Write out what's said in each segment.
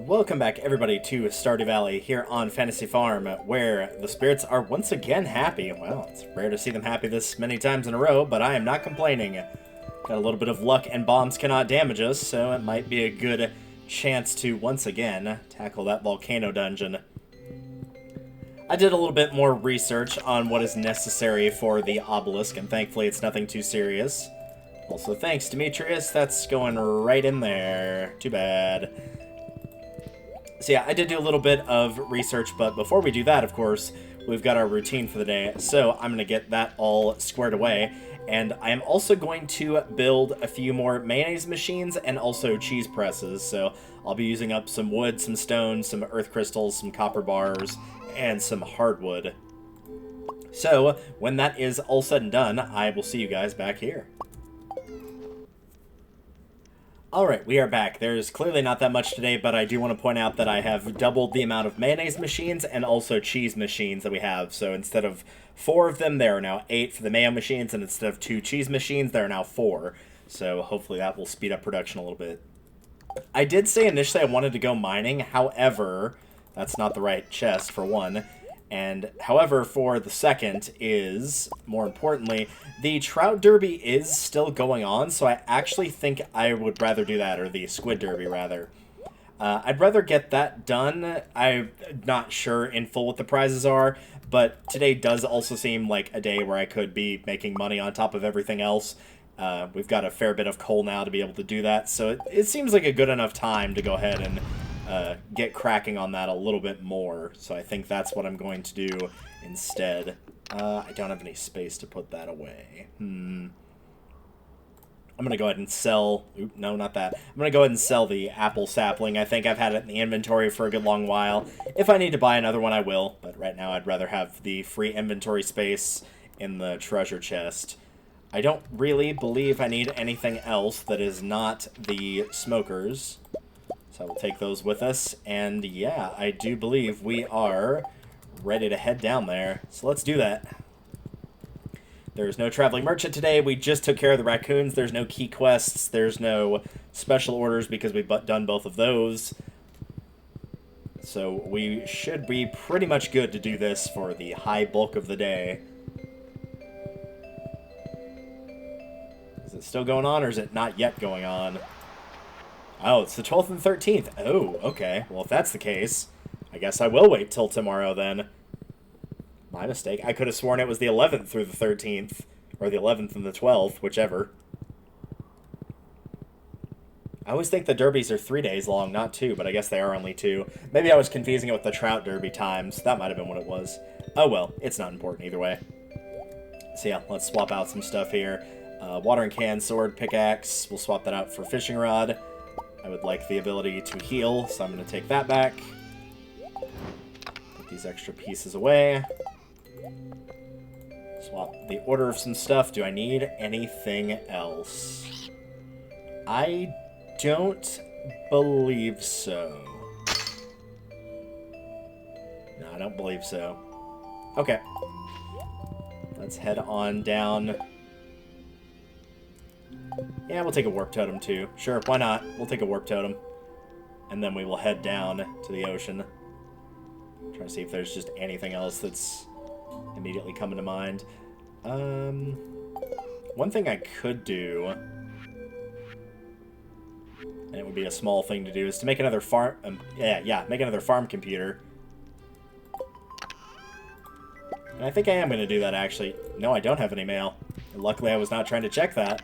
Welcome back, everybody, to Stardew Valley here on Fantasy Farm, where the spirits are once again happy. Well, it's rare to see them happy this many times in a row, but I am not complaining. Got a little bit of luck, and bombs cannot damage us, so it might be a good chance to, once again, tackle that volcano dungeon. I did a little bit more research on what is necessary for the obelisk, and thankfully it's nothing too serious. Also, thanks, Demetrius. That's going right in there. Too bad. So yeah, I did do a little bit of research, but before we do that, of course, we've got our routine for the day. So I'm going to get that all squared away. And I am also going to build a few more mayonnaise machines and also cheese presses. So I'll be using up some wood, some stone, some earth crystals, some copper bars, and some hardwood. So when that is all said and done, I will see you guys back here. Alright, we are back. There's clearly not that much today, but I do want to point out that I have doubled the amount of mayonnaise machines and also cheese machines that we have. So instead of 4 of them, there are now 8 for the mayo machines, and instead of 2 cheese machines, there are now 4. So hopefully that will speed up production a little bit. I did say initially I wanted to go mining, however, that's not the right chest for one. And however, for the second is, more importantly, the Trout Derby is still going on, so I actually think I would rather do that, or the Squid Derby, rather. I'd rather get that done. I'm not sure in full what the prizes are, but today does also seem like a day where I could be making money on top of everything else. We've got a fair bit of coal now to be able to do that, so it seems like a good enough time to go ahead and get cracking on that a little bit more. So I think that's what I'm going to do instead. I don't have any space to put that away. I'm going to go ahead and sell... Oop, no, not that. I'm going to go ahead and sell the apple sapling. I think I've had it in the inventory for a good long while. If I need to buy another one, I will. But right now, I'd rather have the free inventory space in the treasure chest. I don't really believe I need anything else that is not the smokers. So we'll take those with us, and yeah, I do believe we are ready to head down there. So let's do that. There's no traveling merchant today. We just took care of the raccoons. There's no key quests. There's no special orders because we've done both of those. So we should be pretty much good to do this for the high bulk of the day. Is it still going on, or is it not yet going on? Oh, it's the 12th and 13th. Oh, okay. Well, if that's the case, I guess I will wait till tomorrow then. My mistake. I could have sworn it was the 11th through the 13th. Or the 11th and the 12th, whichever. I always think the derbies are 3 days long, not 2, but I guess they are only 2. Maybe I was confusing it with the Trout Derby times. That might have been what it was. Oh well, it's not important either way. So yeah, let's swap out some stuff here. Watering can, sword, pickaxe. We'll swap that out for fishing rod. I would like the ability to heal, so I'm going to take that back. Put these extra pieces away. Swap the order of some stuff. Do I need anything else? I don't believe so. No, I don't believe so. Okay. Let's head on down. Yeah, we'll take a warp totem too. Sure, why not? We'll take a warp totem. And then we will head down to the ocean. Try to see if there's just anything else that's immediately coming to mind. One thing I could do, and it would be a small thing to do, is to make another farm... make another farm computer. And I think I am going to do that, actually. No, I don't have any mail. Luckily, I was not trying to check that.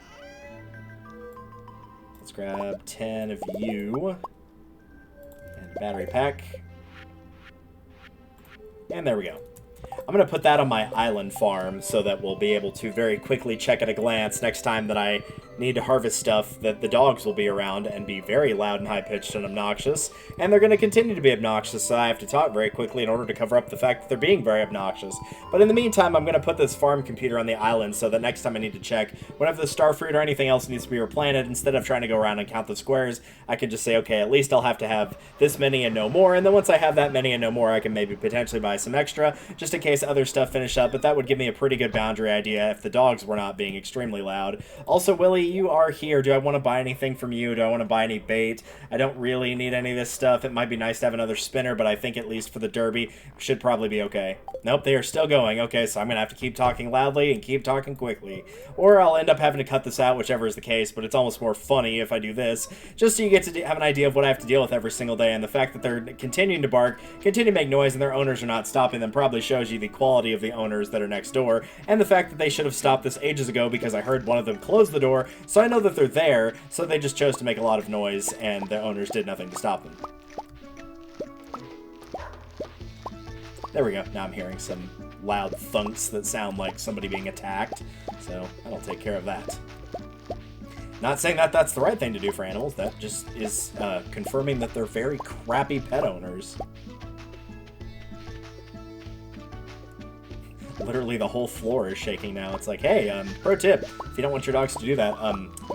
Let's grab 10 of you. And a battery pack. And there we go. I'm going to put that on my island farm so that we'll be able to very quickly check at a glance next time that I need to harvest stuff, that the dogs will be around and be very loud and high-pitched and obnoxious. And they're going to continue to be obnoxious, so I have to talk very quickly in order to cover up the fact that they're being very obnoxious. But in the meantime, I'm going to put this farm computer on the island so that next time I need to check, whenever the starfruit or anything else needs to be replanted, instead of trying to go around and count the squares, I can just say, okay, at least I'll have to have this many and no more, and then once I have that many and no more, I can maybe potentially buy some extra, just in case other stuff finish up, but that would give me a pretty good boundary idea if the dogs were not being extremely loud. Also, Willie, you are here. Do I want to buy anything from you? Do I want to buy any bait? I don't really need any of this stuff. It might be nice to have another spinner, but I think at least for the derby, should probably be okay. Nope, they are still going. Okay, so I'm going to have to keep talking loudly and keep talking quickly. Or I'll end up having to cut this out, whichever is the case, but it's almost more funny if I do this, just so you get to have an idea of what I have to deal with every single day, and the fact that they're continuing to bark, continue to make noise, and their owners are not stopping them probably shows you the quality of the owners that are next door, and the fact that they should have stopped this ages ago because I heard one of them close the door, so I know that they're there, so they just chose to make a lot of noise, and their owners did nothing to stop them. There we go. Now I'm hearing some loud thunks that sound like somebody being attacked, so that'll take care of that. Not saying that that's the right thing to do for animals, that just is confirming that they're very crappy pet owners. Literally the whole floor is shaking now. It's like, hey, pro tip, if you don't want your dogs to do that,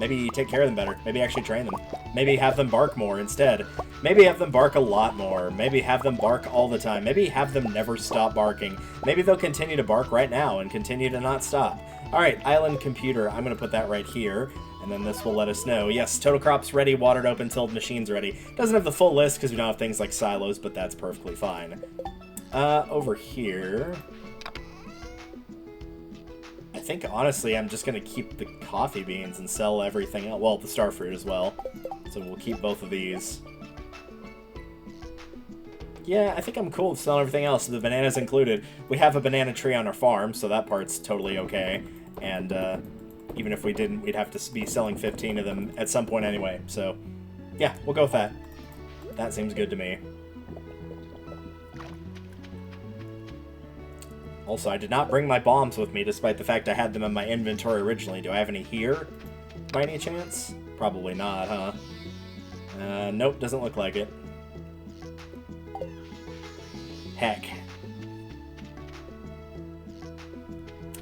maybe take care of them better. Maybe actually train them. Maybe have them bark more instead. Maybe have them bark a lot more. Maybe have them bark all the time. Maybe have them never stop barking. Maybe they'll continue to bark right now and continue to not stop. Alright, island computer. I'm going to put that right here. And then this will let us know. Yes, total crop's ready, watered open, tilled, machine's ready. Doesn't have the full list because we don't have things like silos, but that's perfectly fine. Over here... I think, honestly, I'm just going to keep the coffee beans and sell everything else. Well, the starfruit as well. So we'll keep both of these. Yeah, I think I'm cool with selling everything else, the bananas included. We have a banana tree on our farm, so that part's totally okay. And even if we didn't, we'd have to be selling 15 of them at some point anyway. So, yeah, we'll go with that. That seems good to me. Also, I did not bring my bombs with me, despite the fact I had them in my inventory originally. Do I have any here, by any chance? Probably not, huh? Nope, doesn't look like it. Heck.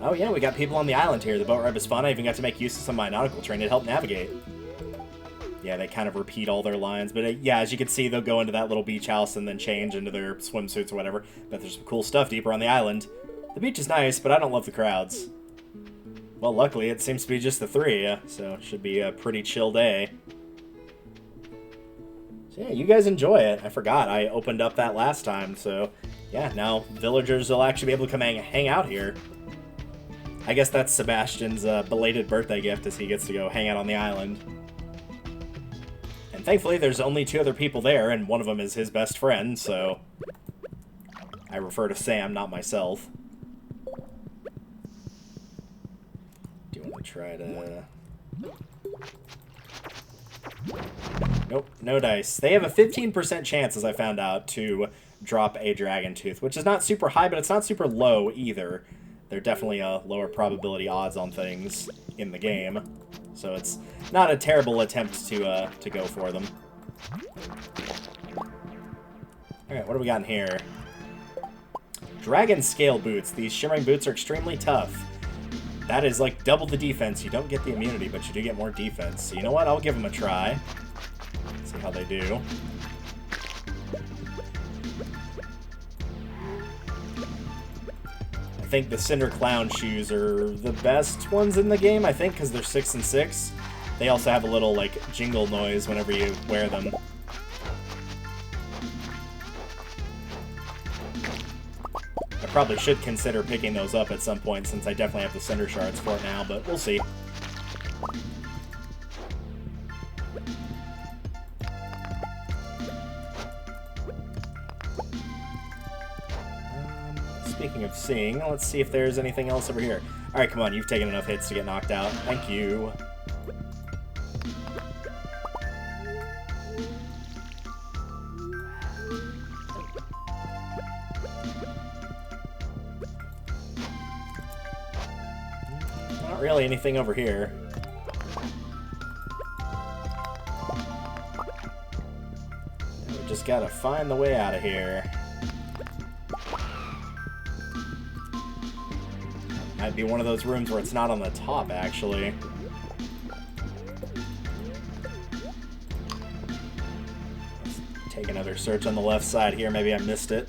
Oh yeah, we got people on the island here. The boat ride was fun. I even got to make use of some of my nautical training to help navigate. Yeah, they kind of repeat all their lines, but yeah, as you can see, they'll go into that little beach house and then change into their swimsuits or whatever. But there's some cool stuff deeper on the island. The beach is nice, but I don't love the crowds. Well, luckily, it seems to be just the three, so it should be a pretty chill day. So yeah, you guys enjoy it. I forgot I opened up that last time, so yeah, now villagers will actually be able to come hang out here. I guess that's Sebastian's belated birthday gift, as he gets to go hang out on the island. And thankfully, there's only 2 other people there, and one of them is his best friend, so I refer to Sam, not myself. Do you want to try to... Nope, no dice. They have a 15% chance, as I found out, to drop a dragon tooth, which is not super high, but it's not super low either. They're definitely a lower probability odds on things in the game, so it's not a terrible attempt to go for them. Alright, what do we got in here? Dragon scale boots. These shimmering boots are extremely tough. That is like double the defense. You don't get the immunity, but you do get more defense. So you know what? I'll give them a try. See how they do. I think the Cinder Clown shoes are the best ones in the game, I think, because they're 6 and 6. They also have a little, like, jingle noise whenever you wear them. I probably should consider picking those up at some point, since I definitely have the Cinder Shards for it now, but we'll see. Speaking of seeing, let's see if there's anything else over here. Alright, come on, you've taken enough hits to get knocked out. Thank you. Not really anything over here. We just gotta find the way out of here. Might be one of those rooms where it's not on the top, actually. Let's take another search on the left side here. Maybe I missed it.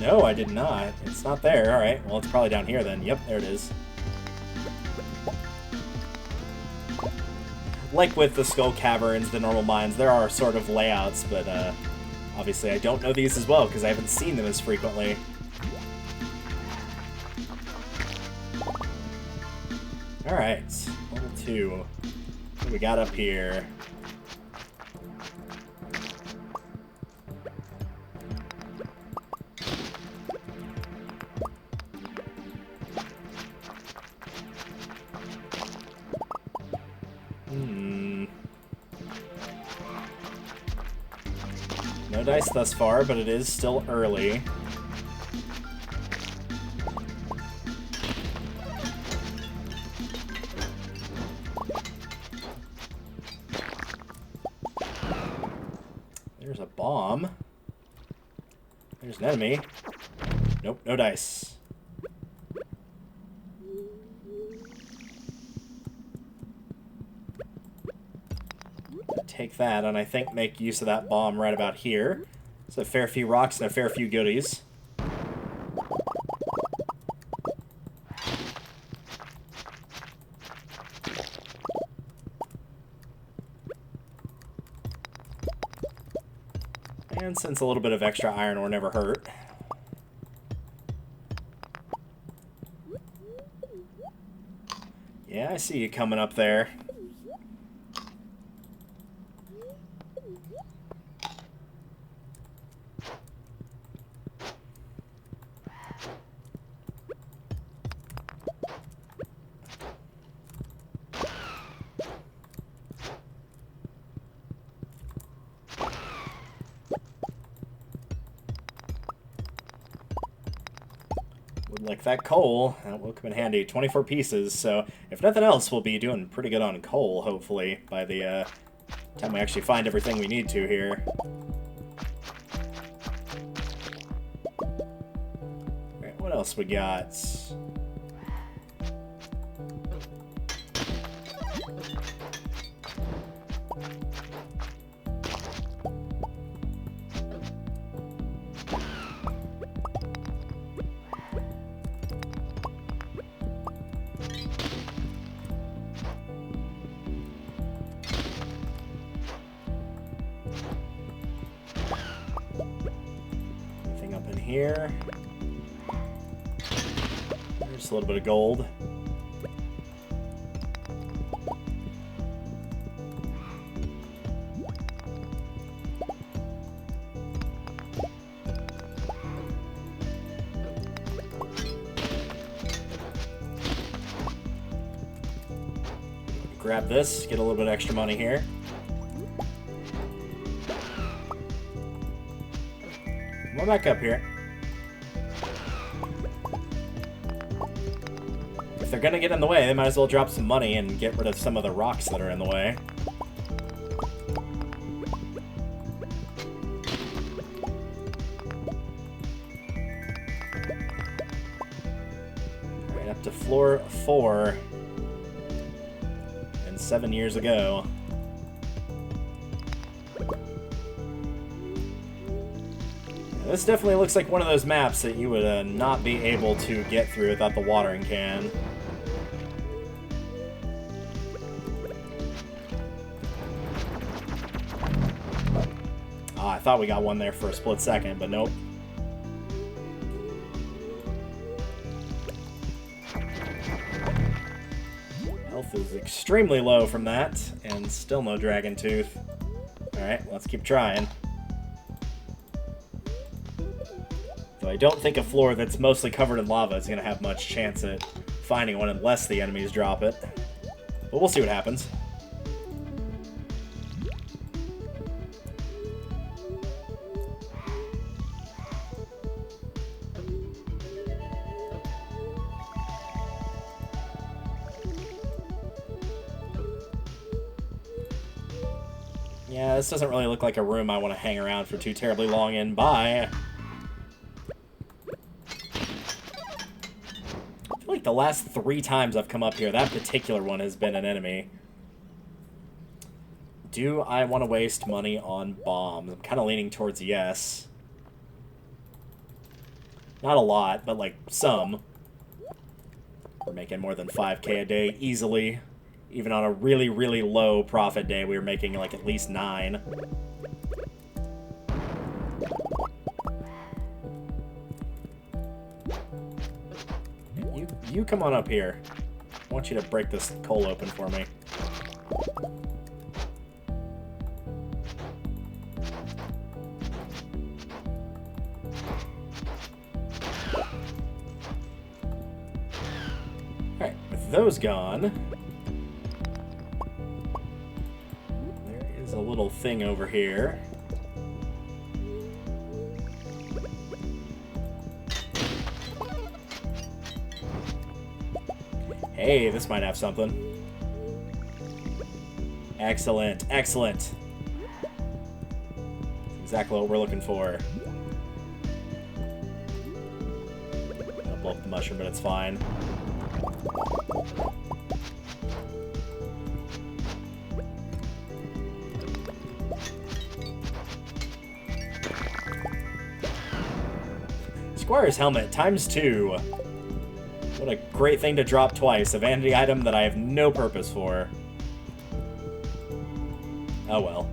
No, I did not. It's not there. Alright, well, it's probably down here then. Yep, there it is. like with the Skull Caverns, the normal mines, there are sort of layouts, but obviously I don't know these as well because I haven't seen them as frequently. Alright, level 2. What do we got up here? No dice thus far, but it is still early. There's a bomb. There's an enemy. Nope, no dice. Take that, and I think make use of that bomb right about here. So a fair few rocks and a fair few goodies. And since a little bit of extra iron ore never hurt. Yeah, I see you coming up there. Like that coal, that will come in handy. 24 pieces, so if nothing else, we'll be doing pretty good on coal, hopefully, by the time we actually find everything we need to here. Alright, what else we got? Here. There's a little bit of gold. Grab this, get a little bit of extra money here. Come on back up here. If they're gonna get in the way, they might as well drop some money and get rid of some of the rocks that are in the way. Alright, up to floor 4. And 7 years ago. This definitely looks like one of those maps that you would not be able to get through without the watering can. I thought we got one there for a split second, but nope. Health is extremely low from that, and still no dragon tooth. Alright, let's keep trying. So I don't think a floor that's mostly covered in lava is going to have much chance at finding one unless the enemies drop it. But we'll see what happens. Yeah, this doesn't really look like a room I want to hang around for too terribly long in. Bye! I feel like the last 3 times I've come up here, that particular one has been an enemy. Do I want to waste money on bombs? I'm kind of leaning towards yes. Not a lot, but like some. We're making more than 5K a day easily. Even on a really, really low profit day, we were making like at least 9. You come on up here. I want you to break this coal open for me. Alright, with those gone, there is a little thing over here. Hey, this might have something. Excellent, excellent. Exactly what we're looking for. I'll blow up the mushroom, but it's fine. Squire's helmet ×2. What a great thing to drop twice. A vanity item that I have no purpose for. Oh well.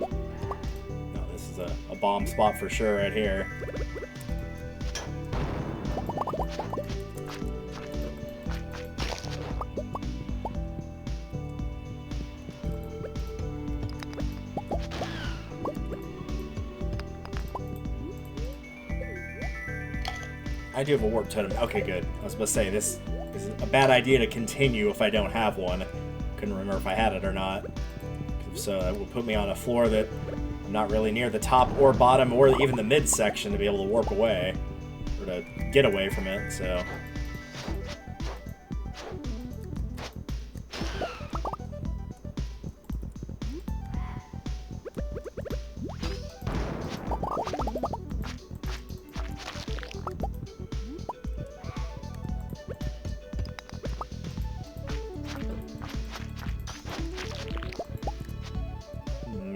No, this is a bomb spot for sure right here. I do have a warp totem. Okay, good. I was about to say, this is a bad idea to continue if I don't have one. Couldn't remember if I had it or not. So that will put me on a floor that I'm not really near the top or bottom or even the midsection to be able to warp away. Or to get away from it, so...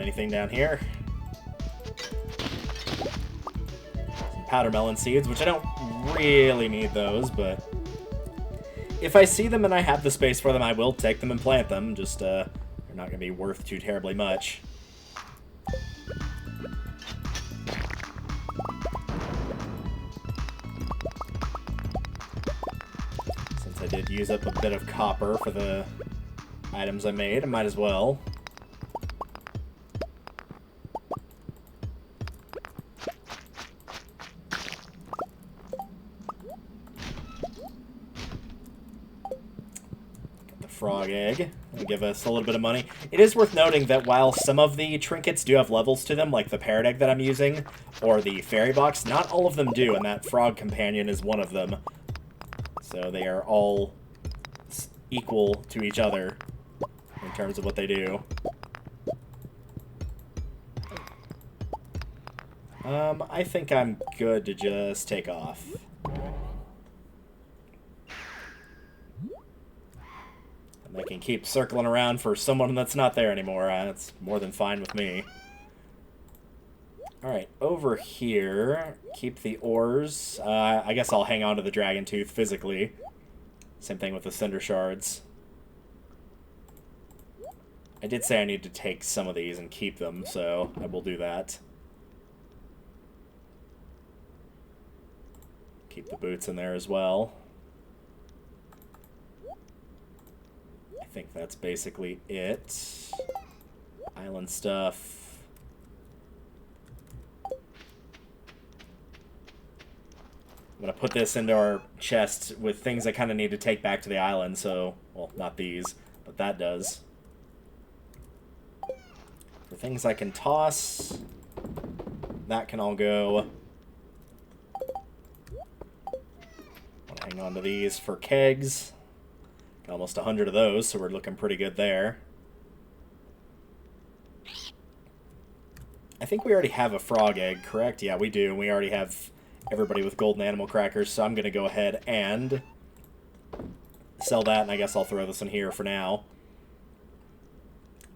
Anything down here? Some powder melon seeds, which I don't really need those, but if I see them and I have the space for them, I will take them and plant them. Just, they're not going to be worth too terribly much. Since I did use up a bit of copper for the items I made, I might as well. Frog egg and give us a little bit of money. It is worth noting that while some of the trinkets do have levels to them, like the parrot egg that I'm using, or the fairy box, not all of them do, and that frog companion is one of them. So they are all equal to each other in terms of what they do. I think I'm good to just take off. I can keep circling around for someone that's not there anymore. That's more than fine with me. Alright, over here, keep the ores. I guess I'll hang on to the dragon tooth physically. Same thing with the cinder shards. I did say I need to take some of these and keep them, so I will do that. Keep the boots in there as well. I think that's basically it. Island stuff. I'm going to put this into our chest with things I kind of need to take back to the island, so... Well, not these, but that does. For things I can toss, that can all go. I'll hang on to these for kegs. Got almost 100 of those, so we're looking pretty good there. I think we already have a frog egg, correct? Yeah, we do. We already have everybody with golden animal crackers, so I'm going to go ahead and sell that, and I guess I'll throw this in here for now.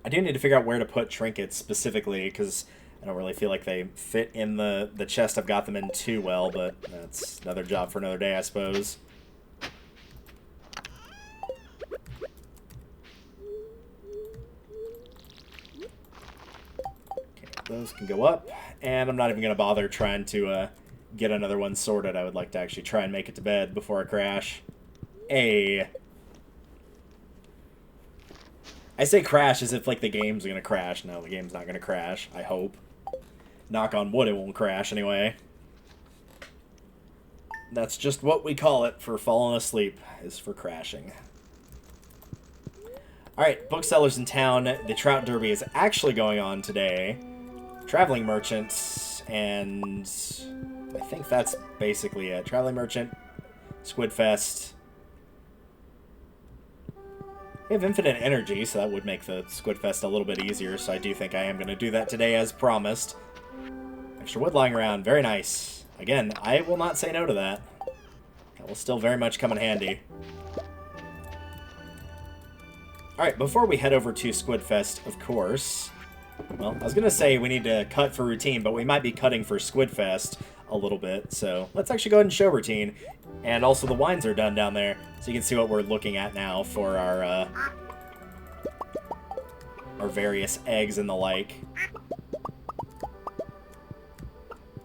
I do need to figure out where to put trinkets specifically, because I don't really feel like they fit in the chest I've got them in too well, but that's another job for another day, I suppose. those can go up. And I'm not even going to bother trying to get another one sorted. I would like to actually try and make it to bed before I crash. Hey. I say crash as if, like, the game's going to crash. No, the game's not going to crash, I hope. Knock on wood, it won't crash anyway. That's just what we call it for falling asleep, is for crashing. Alright, booksellers in town. The Trout Derby is actually going on today. Traveling merchants, and I think that's basically it. Traveling merchant, Squidfest. We have infinite energy, so that would make the Squidfest a little bit easier, so I do think I am going to do that today as promised. Extra wood lying around, very nice. Again, I will not say no to that. That will still very much come in handy. Alright, before we head over to Squidfest, of course... Well, I was going to say we need to cut for routine, but we might be cutting for Squidfest a little bit, so let's actually go ahead and show routine. And also the wines are done down there, so you can see what we're looking at now for our various eggs and the like.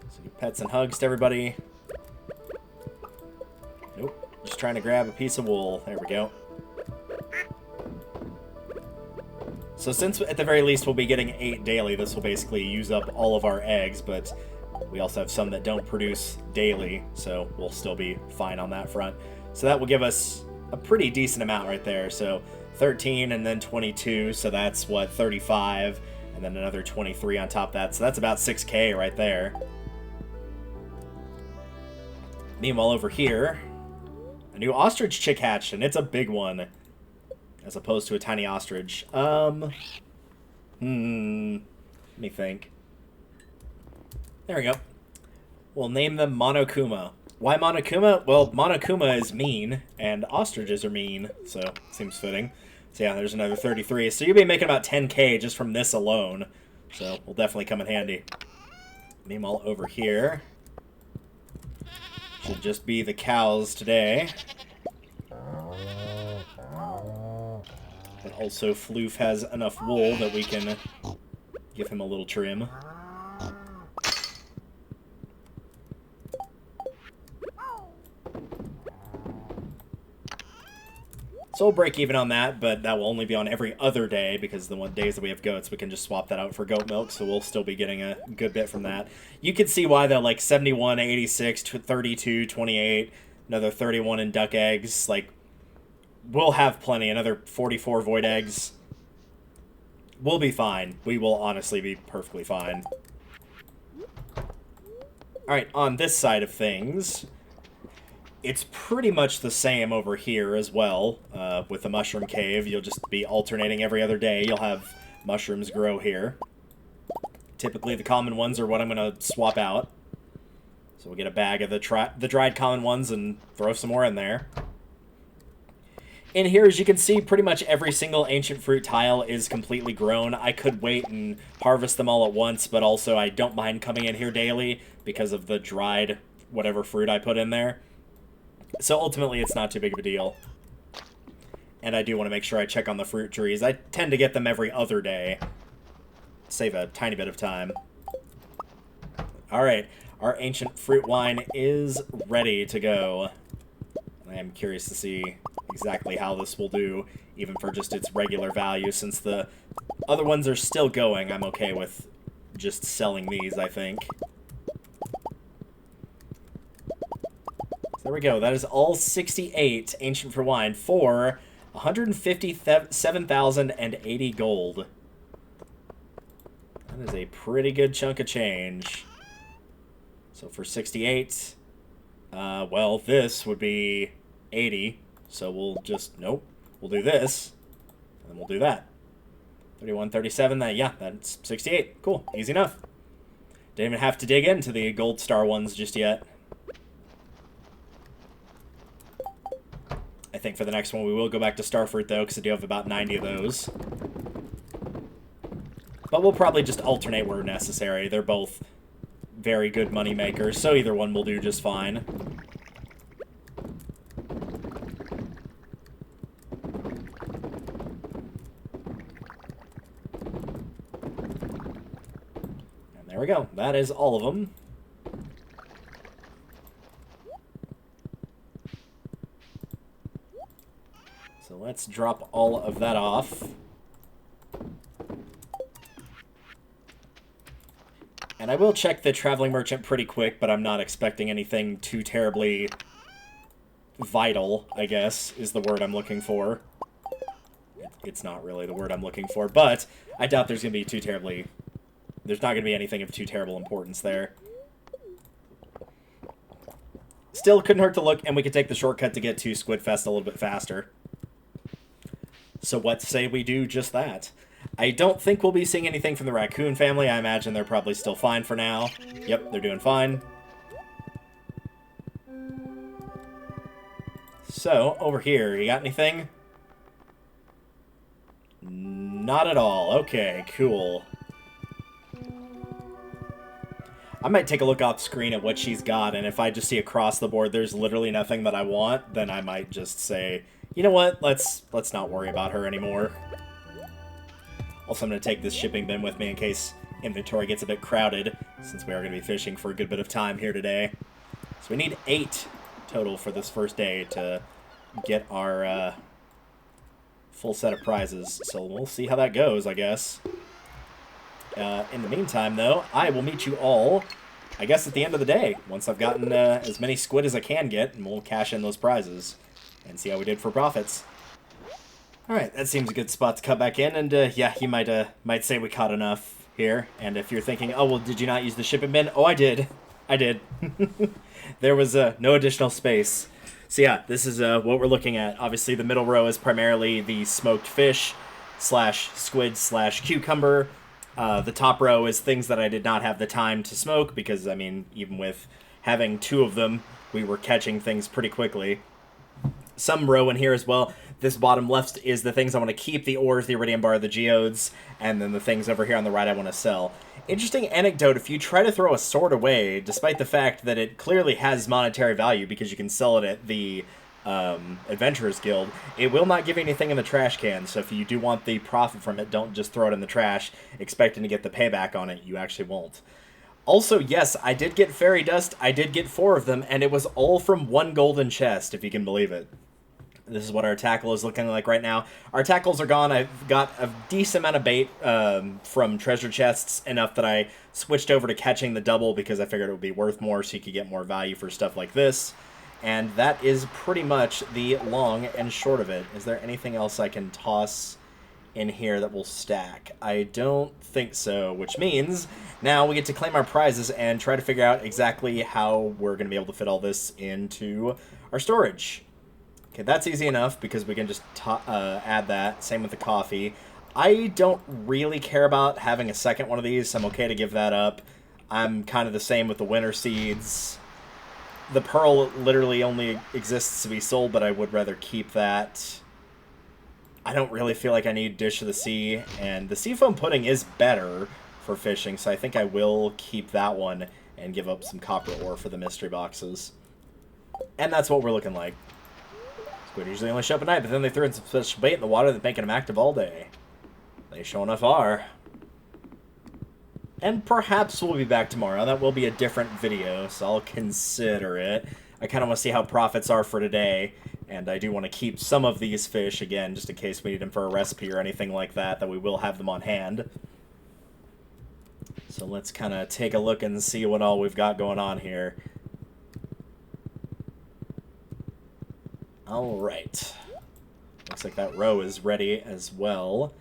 So pets and hugs to everybody. Nope, just trying to grab a piece of wool. There we go. So since, at the very least, we'll be getting 8 daily, this will basically use up all of our eggs, but we also have some that don't produce daily, so we'll still be fine on that front. So that will give us a pretty decent amount right there. So 13 and then 22, so that's, what, 35, and then another 23 on top of that. So that's about 6K right there. Meanwhile, over here, a new ostrich chick hatched, and it's a big one. As opposed to a tiny ostrich. Let me think. There we go. We'll name them Monokuma. Why Monokuma? Well, Monokuma is mean, and ostriches are mean, so seems fitting. So yeah, there's another 33. So you'll be making about 10K just from this alone. So will definitely come in handy. Meanwhile, over here should just be the cows today. But also, Floof has enough wool that we can give him a little trim. So we'll break even on that, but that will only be on every other day, because the days that we have goats, we can just swap that out for goat milk, so we'll still be getting a good bit from that. You can see why, though, like 71, 86, 32, 28, another 31 in duck eggs, like... We'll have plenty. Another 44 void eggs. We'll be fine. We will honestly be perfectly fine. Alright, on this side of things, it's pretty much the same over here as well. With the mushroom cave, you'll just be alternating every other day. You'll have mushrooms grow here. Typically, the common ones are what I'm going to swap out. So we'll get a bag of the dried common ones and throw some more in there. In here, as you can see, pretty much every single ancient fruit tile is completely grown. I could wait and harvest them all at once, but also I don't mind coming in here daily because of the dried whatever fruit I put in there. So ultimately, it's not too big of a deal. And I do want to make sure I check on the fruit trees. I tend to get them every other day. Save a tiny bit of time. Alright, our ancient fruit wine is ready to go. I am curious to see exactly how this will do, even for just its regular value. Since the other ones are still going, I'm okay with just selling these, I think. So there we go. That is all 68 Ancient for Wine for 157,080 gold. That is a pretty good chunk of change. So for 68, well, this would be 80. So we'll just, nope, we'll do this, and we'll do that. 31, 37, that, yeah, that's 68. Cool, easy enough. Didn't even have to dig into the gold star ones just yet. I think for the next one we will go back to starfruit, though, because I do have about 90 of those. But we'll probably just alternate where necessary. They're both very good money makers, so either one will do just fine. There we go. That is all of them. So let's drop all of that off. And I will check the traveling merchant pretty quick, but I'm not expecting anything too terribly vital, I guess, is the word I'm looking for. It's not really the word I'm looking for, but I doubt there's going to be too terribly... There's not going to be anything of too terrible importance there. Still, couldn't hurt to look, and we could take the shortcut to get to Squidfest a little bit faster. So what say we do just that? I don't think we'll be seeing anything from the raccoon family. I imagine they're probably still fine for now. Yep, they're doing fine. So, over here, you got anything? Not at all. Okay, cool. I might take a look off screen at what she's got, and if I just see across the board there's literally nothing that I want, then I might just say, you know what, let's not worry about her anymore. Also, I'm going to take this shipping bin with me in case inventory gets a bit crowded, since we are going to be fishing for a good bit of time here today. So we need 8 total for this first day to get our full set of prizes. So we'll see how that goes, I guess. In the meantime, though, I will meet you all, I guess, at the end of the day, once I've gotten as many squid as I can get, and we'll cash in those prizes and see how we did for profits. Alright, that seems a good spot to cut back in, and yeah, you might say we caught enough here, and if you're thinking, oh, well, did you not use the shipping bin? Oh, I did. I did. There was no additional space. So yeah, this is what we're looking at. Obviously, the middle row is primarily the smoked fish slash squid slash cucumber. The top row is things that I did not have the time to smoke because, I mean, even with having 2 of them, we were catching things pretty quickly. Some row in here as well. This bottom left is the things I want to keep, the ores, the iridium bar, the geodes, and then the things over here on the right I want to sell. Interesting anecdote, if you try to throw a sword away, despite the fact that it clearly has monetary value because you can sell it at the Adventurers Guild, it will not give you anything in the trash can, so if you do want the profit from it, don't just throw it in the trash expecting to get the payback on it. You actually won't. Also, yes, I did get fairy dust. I did get 4 of them, and it was all from 1 golden chest, if you can believe it. This is what our tackle is looking like right now. Our tackles are gone. I've got a decent amount of bait from treasure chests, enough that I switched over to catching the double because I figured it would be worth more so you could get more value for stuff like this. And that is pretty much the long and short of it. Is there anything else I can toss in here that will stack? I don't think so, which means now we get to claim our prizes and try to figure out exactly how we're going to be able to fit all this into our storage. Okay, that's easy enough because we can just add that. Same with the coffee. I don't really care about having a second one of these, so I'm okay to give that up. I'm kind of the same with the winter seeds. The pearl literally only exists to be sold, but I would rather keep that. I don't really feel like I need Dish of the Sea, and the seafoam pudding is better for fishing, so I think I will keep that one and give up some copper ore for the mystery boxes. And that's what we're looking like. Squid usually only show up at night, but then they threw in some special bait in the water that's making them active all day. They sure enough are. And perhaps we'll be back tomorrow. That will be a different video, so I'll consider it. I kind of want to see how profits are for today, and I do want to keep some of these fish, again, just in case we need them for a recipe or anything like that, that we will have them on hand. So let's kind of take a look and see what all we've got going on here. Alright. Looks like that row is ready as well.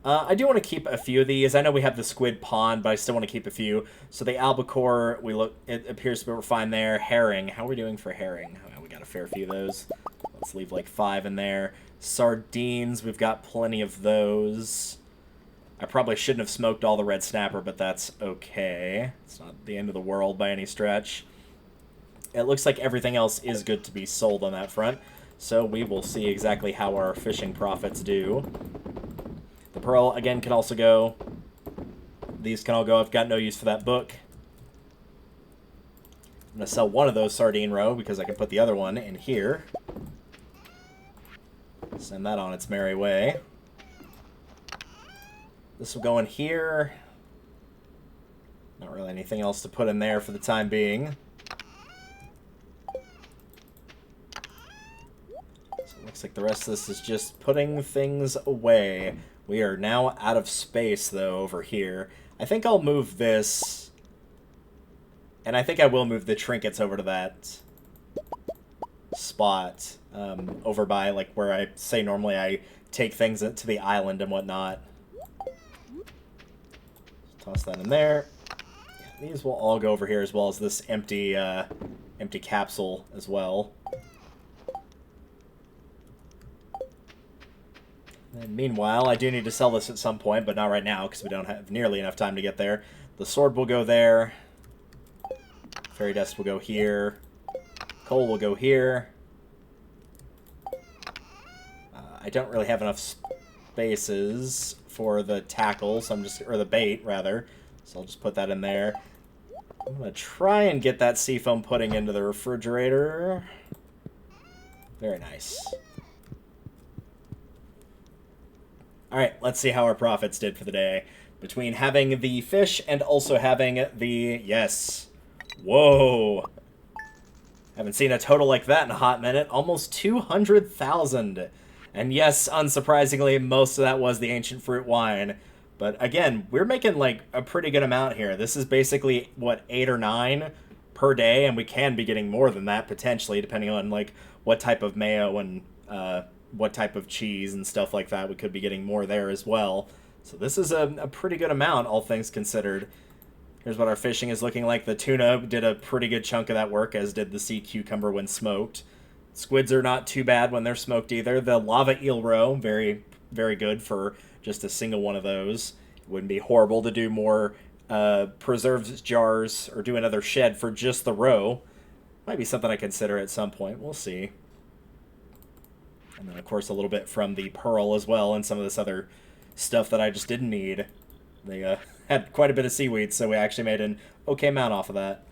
I do want to keep a few of these. I know we have the squid pond, but I still want to keep a few. So the albacore, it appears we're fine there. Herring, how are we doing for herring? Oh, we got a fair few of those. Let's leave like 5 in there. Sardines, we've got plenty of those. I probably shouldn't have smoked all the red snapper, but that's okay. It's not the end of the world by any stretch. It looks like everything else is good to be sold on that front. So we will see exactly how our fishing profits do. The pearl, again, can also go. These can all go. I've got no use for that book. I'm going to sell one of those sardine roe because I can put the other one in here. Send that on its merry way. This will go in here. Not really anything else to put in there for the time being. So it looks like the rest of this is just putting things away. We are now out of space, though, over here. I think I'll move this. And I think I will move the trinkets over to that spot. Over by, like, where I say normally I take things to the island and whatnot. Toss that in there. Yeah, these will all go over here, as well as this empty capsule as well. And meanwhile, I do need to sell this at some point, but not right now, because we don't have nearly enough time to get there. The sword will go there. Fairy dust will go here. Coal will go here. I don't really have enough spaces for the tackle, so I'm just, or the bait, rather. So I'll just put that in there. I'm going to try and get that seafoam pudding into the refrigerator. Very nice. Alright, let's see how our profits did for the day. Between having the fish and also having the... Yes. Whoa. Haven't seen a total like that in a hot minute. Almost 200,000. And yes, unsurprisingly, most of that was the ancient fruit wine. But again, we're making like a pretty good amount here. This is basically, what, 8 or 9 per day? And we can be getting more than that, potentially, depending on like what type of mayo and what type of cheese and stuff like that. We could be getting more there as well. So this is a pretty good amount, all things considered. Here's what our fishing is looking like. The tuna did a pretty good chunk of that work, as did the sea cucumber when smoked. Squids are not too bad when they're smoked either. The lava eel roe, very, very good for just a single one of those. It wouldn't be horrible to do more preserves jars or do another shed for just the roe. Might be something I consider at some point. We'll see. And then, of course, a little bit from the pearl as well, and some of this other stuff that I just didn't need. They had quite a bit of seaweed, so we actually made an okay amount off of that.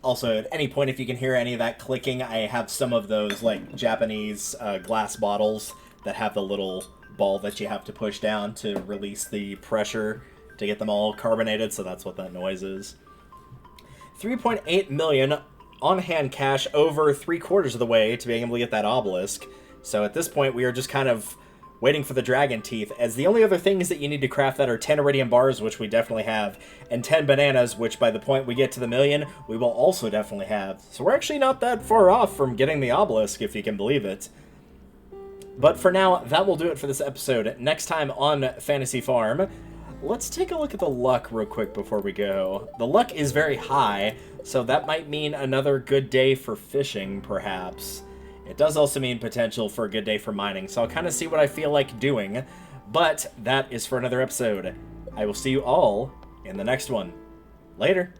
Also, at any point, if you can hear any of that clicking, I have some of those, like, Japanese glass bottles that have the little ball that you have to push down to release the pressure to get them all carbonated, so that's what that noise is. 3.8 million on-hand cash, over 3/4 of the way to being able to get that obelisk. So at this point, we are just kind of waiting for the dragon teeth, as the only other things that you need to craft that are 10 iridium bars, which we definitely have, and 10 bananas, which by the point we get to the million, we will also definitely have. So we're actually not that far off from getting the obelisk, if you can believe it. But for now, that will do it for this episode. Next time on Fantasy Farm, let's take a look at the luck real quick before we go. The luck is very high, so that might mean another good day for fishing, perhaps. It does also mean potential for a good day for mining, so I'll kind of see what I feel like doing. But that is for another episode. I will see you all in the next one. Later.